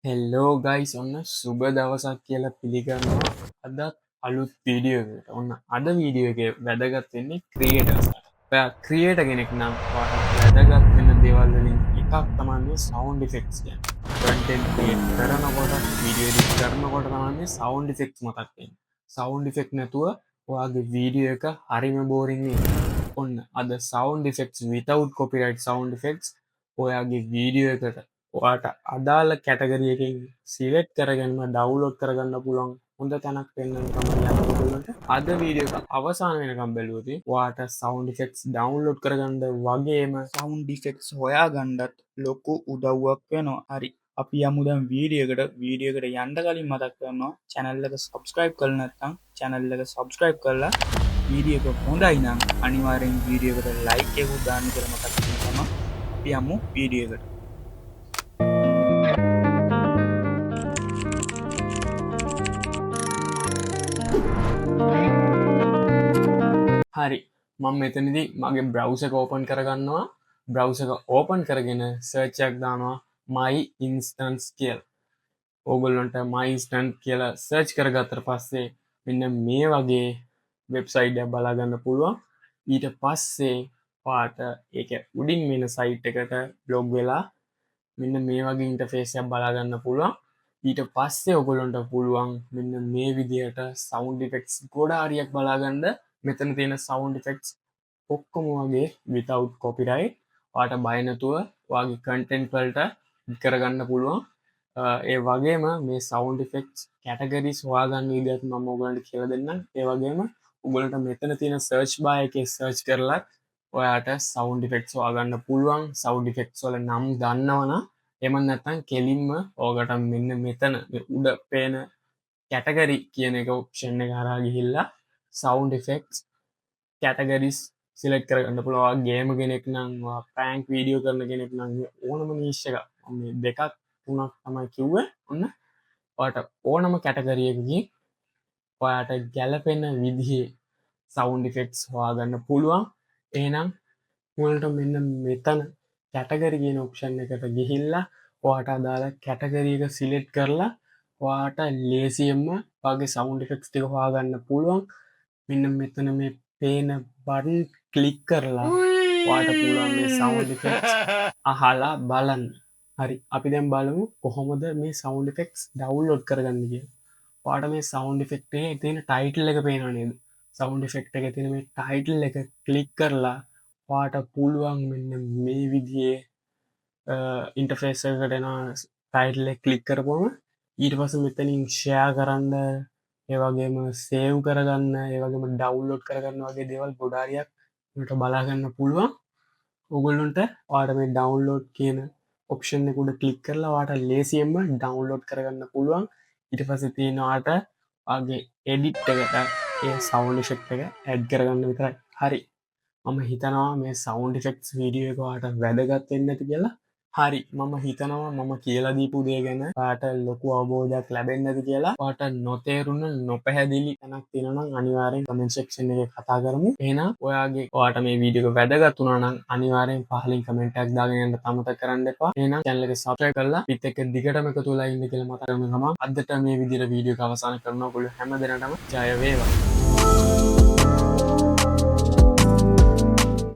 හෙල්ලෝ guys ඔන්න සුබ දවසක් කියලා පිළිගන්නවා අදත් අලුත් වීඩියෝකට ඔන්න අද වීඩියෝ එක වැදගත්වෙන්නේ ක්‍රියේටර්ස්ට ක්‍රියේට කෙනෙක් නම් වැදගත් වෙන දේවල් වලින් එකක් තමන්නේ සවුන්ඩ් ඉෆෙක්ට්ස් කියන්නේ කන්ටෙන්ට් ක්‍රියේට් කරනකොට වීඩියෝ එඩිට් කරනකොට තමන්නේ සවුන්ඩ් ඉෆෙක්ට්ස් මතක් වෙන්නේ සවුන්ඩ් ඉෆෙක්ට් නැතුව ඔයාගේ වීඩියෝ එක හරිම බෝරින් වෙනවා ඔන්න අද sound effects without copyright sound effects ඔයාගේ වීඩියෝ එකට ඔයාට අදාළ කැටගරිය එකකින් සිලෙක්ට් කරගෙනම ඩවුන්ලෝඩ් කරගන්න පුළුවන් හොඳ තැනක් පෙන්වන්න තමයි යන්නේ ඔයගොල්ලන්ට. අද වීඩියෝ එක අවසාන වෙනකම් බැලුවොත් ඔයාට සවුන්ඩ් ඉෆෙක්ට්ස් ඩවුන්ලෝඩ් කරගන්න වගේම සවුන්ඩ් ඉෆෙක්ට්ස් හොයාගන්නත් ලොකු උදව්වක් වෙනවා. හරි. අපි යමු දැන් වීඩියෝ එකට යන්න කලින් මතක් කරනවා channel එක subscribe කරලා නැත්නම් channel එක subscribe කරලා වීඩියෝ එක හොඳයි නම් අනිවාර්යෙන් වීඩියෝ එකට like එකක් දාන්න කියලා මතක් කරනවා. අපි යමු වීඩියෝ එකට. හරි මම මෙතනදී මගේ බ්‍රවුසර් එක ඕපන් කරගන්නවා බ්‍රවුසර් එක ඕපන් කරගෙන සර්ච් එකක් දානවා my instance කියලා. ඕගොල්ලන්ට my instance කියලා සර්ච් කරගත්තට පස්සේ මෙන්න මේ වගේ වෙබ්සයිට් එකක් බලා ගන්න පුළුවන්. ඊට පස්සේ පාට ඒක උඩින් වෙන සයිට් එකට බ්ලොග් වෙලා මෙන්න මේ වගේ ඉන්ටර්ෆේස් එකක් බලා ගන්න පුළුවන්. ඊට පස්සේ ඔයගොල්ලන්ට පුළුවන් මෙන්න මේ විදිහට සවුන්ඩ් ඉෆෙක්ට්ස් ගොඩාරියක් බලා ගන්න. මෙතන තියෙන සවුන්ඩ් ඉෆෙක්ට්ස් ඔක්කොම වගේ without copyright ඔයාට බය නැතුව ඔයාගේ content වලට කරගන්න පුළුවන්. ඒ වගේම මේ සවුන්ඩ් ඉෆෙක්ට්ස් කැටගරිස් හොයාගන්න විදිහත් මම ඔයගොල්ලන්ට කියලා දෙන්නම්. ඒ වගේම ඔයගොල්ලන්ට මෙතන තියෙන සර්ච් බාර් එකේ සර්ච් කරලා ඔයාට සවුන්ඩ් ඉෆෙක්ට්ස් හොයාගන්න පුළුවන්. සවුන්ඩ් ඉෆෙක්ට්ස් වල නම් දන්නවනම් එහෙම නැත්නම් කෙලින්ම ඔයගොල්ලන්ට මෙන්න මෙතන උඩ පේන කැටගරි කියන එක ඔප්ෂන් එක හරහා ගිහිල්ලා සවුන්ඩ් ඉෆෙක්ට්ස් කැටගරිස් සිලෙක්ට් කරගන්න පුළුවන්. ගේම කෙනෙක් නම් ප්‍රෑන්ක් වීඩියෝ කරන කෙනෙක් නම් ඕනම නීෂ් එකක් මේ දෙකක් තුනක් තමයි කිව්වේ. ඔන්න ඔයාට ඕනම කැටගරි එකකින් ඔයාට ගැලපෙන විදිහේ සවුන්ඩ් ඉෆෙක්ට්ස් හොයාගන්න පුළුවන්. එහෙනම් ඔයාලට මෙන්න මෙතන කැටගරි කියන ඔප්ෂන් එකට ගිහිල්ලා ඔයාට අදාළ කැටගරි එක සිලෙක්ට් කරලා ඔයාට ලේසියෙන්ම ඔයාගේ සවුන්ඩ් ඉෆෙක්ට්ස් ටික හොයාගන්න පුළුවන්. මෙන්න මෙතන මේ පේන බටන් ක්ලික් කරලා ඔයාට පුළුවන් මේ සවුන්ඩ් ඉෆෙක්ට්ස් අහලා බලන්න. හරි අපි දැන් බලමු කොහොමද මේ සවුන්ඩ් ඉෆෙක්ට්ස් ඩවුන්ලෝඩ් කරගන්නේ කියලා. ඔයාට මේ සවුන්ඩ් ඉෆෙක්ට් එකේ තියෙන ටයිටල් එක පේනව නේද? සවුන්ඩ් ඉෆෙක්ට් එකේ තියෙන මේ ටයිටල් එක ක්ලික් කරලා ඔයාට පුළුවන් මෙන්න මේ විදිහේ ඉන්ටර්ෆේස් එකකට එන ටයිටල් එක ක්ලික් කරපුවම ඊට පස්සේ මෙතනින් ෂෙයා කරන්න ඒ වගේම සේව් කරගන්න ඒ වගේම ඩවුන්ලෝඩ් කරගන්න වගේ දේවල් ගොඩාරියක් උන්ට බලා ගන්න පුළුවන්. ඔයගොල්ලන්ට ඔයාට මේ ඩවුන්ලෝඩ් කියන ඔප්ෂන් එක උඩ ක්ලික් කරලා ඔයාට ලේසියෙන්ම ඩවුන්ලෝඩ් කරගන්න පුළුවන්. ඊට පස්සේ තියෙනවා ඔයාට ඔයාගේ එඩිට් එකට ඒ සවුන්ඩ් ඉෆෙක්ට් එක ඇඩ් කරගන්න විතරයි. හරි මම හිතනවා මේ සවුන්ඩ් ඉෆෙක්ට්ස් වීඩියෝ එක ඔයාට වැදගත් වෙන්න ඇති කියලා. හරි මම හිතනවා මම කියලා දීපු දේ ගැන ඔයාට ලොකු අවබෝධයක් ලැබෙන්න ඇති කියලා. ඔයාට නොතේරුණ නොපැහැදිලි තැනක් තියෙනවා නම් අනිවාර්යෙන් කමෙන්ට් සෙක්ෂන් එකේ කතා කරමු. එහෙනම් ඔයාට මේ වීඩියෝ එක වැදගත් වුණා නම් අනිවාර්යෙන් පහලින් කමෙන්ට් එකක් දාගෙන යන්න අමතක කරන්න එපා. එහෙනම් channel එක subscribe කරලා පිට එක දිගටම එකතු වෙලා ඉන්න කියලා මතක් කරගන්න ගමන් අදට මේ විදිහට වීඩියෝ එක අවසන් කරනවා. ඔයගොල්ලෝ හැම දිනටම ජය වේවා.